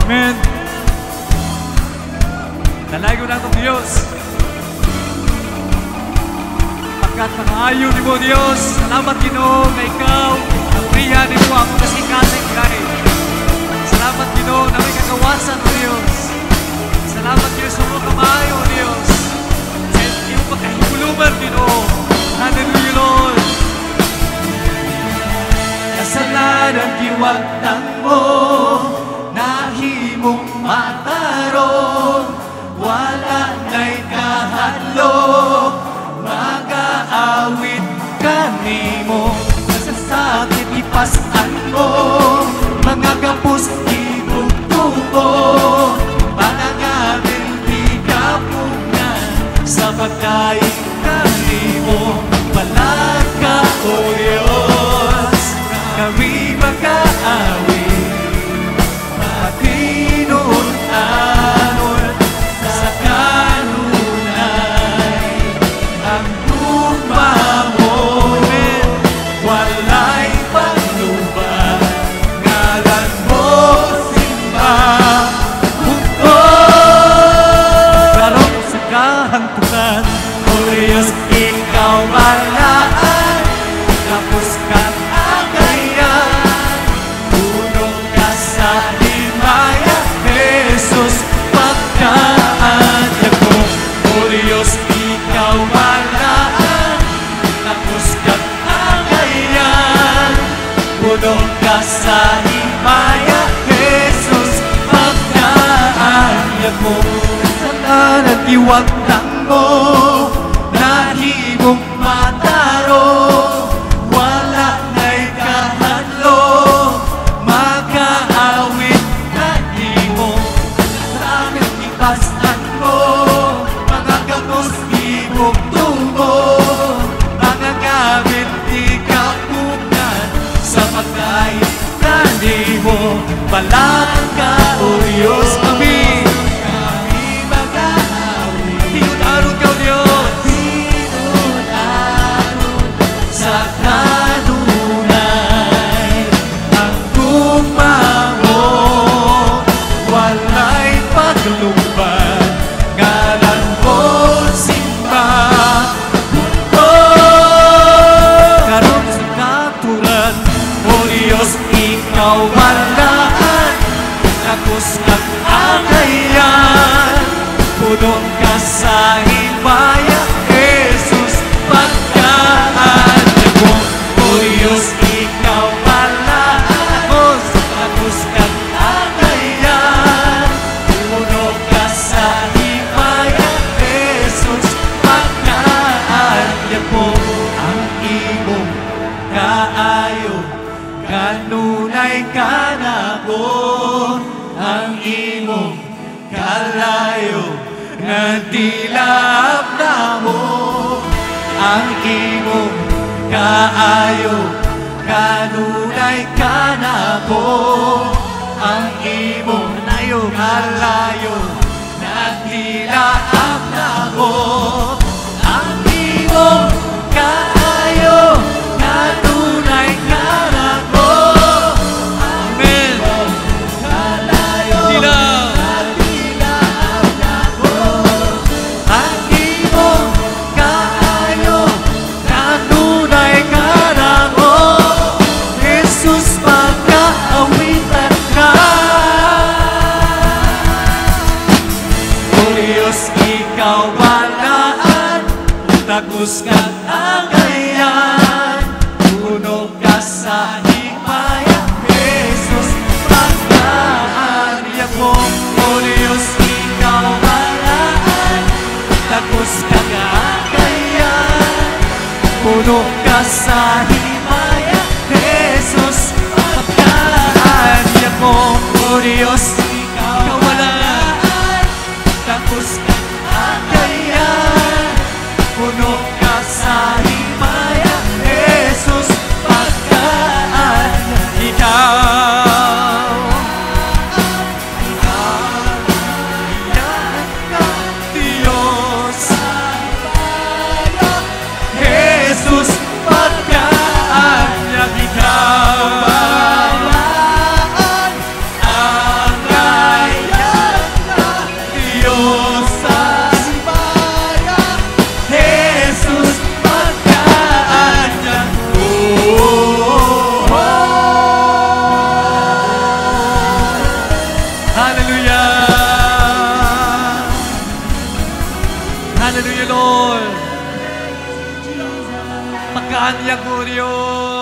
Amen. Dalago na itong Diyos. Pagkat nakaayo ni mo Diyos, salamat Ginoo na ikaw, ang priya ni mo ako kasikasing kay. Salamat Ginoo na may kagawasan o Diyos. Salamat Diyos sa mga kamay o Diyos. Sa iyong pagkahiguluman Ginoo. Hallelujah Lord. Kasalanan giwagtang mo, nahimong matarong, wala na'y kahadlok, mag-aawit kanimo. Masasakit ipasan mo, mga kapos ibugtubo, panangabil di kapungan, sa pagkain kanimo. Balag ka o Diyos, kami mag-aawit, matinunan sa kanunay. Ang lupa mo, walay pagluban, ngalan mo simba. Karong sa kahantungan, o Diyos, ikaw malaan, tapos kang agayan, tulong ka sa himaya, Jesus, pagkaanyag mo. O Diyos, ikaw malaan, tapos kang agayan, tulong ka sa himaya, Jesus, pagkaanyag mo. Kasalanan iwagtang mo, nahimong matarong, wala na'y kahadlok, mag-aawit kanimo. Kasalanan ipasan mo, mga kapos ibugtubo, mga gamit di kapunan, sa pagkain kanimo. Balag ka o Diyos, kami mag-aawit. Tinunarod ka o Diyos, sa kanunay. Ang lupa mo, walay pagluban, ngalan mo simba. Karon sa katuran, o Diyos, ikaw malaan, tapos kang agayan, punong ka sa himaya, Jesus, pagkaanyag mo. O Diyos, ikaw malaan, tapos kang agayan, punong ka sa himaya, Jesus, pagkaanyag mo. Ang imong kaayo, kanunay ka nako, ang imong kalayo, nga dilap na mo. Ang imong kaayo, kanunay ka nako, ang imong kalayo, nga dilap na mo. Ang imong kaayo, kanunay ka nako, amen. Kalayo, dilap na mo. Ang imong kaayo, kanunay ka nako, Jesus, pagkaawitan ka. O Diyos, ikaw malaan, tagos kang agayan, puno ka sa himaya, Jesus, pagkaanyag mo. O Diyos, ikaw malaan, tagos kang agayan, puno ka sa himaya, Jesus, pagkaanyag mo. O Diyos, ikaw malaan, tagos kang agayan, puno ka sa himaya, Jesus, pagkaanyag ikaw. Ayan ka, Diyos, Jesus, pagkaanyag ikaw. Ang kanyang po Diyos.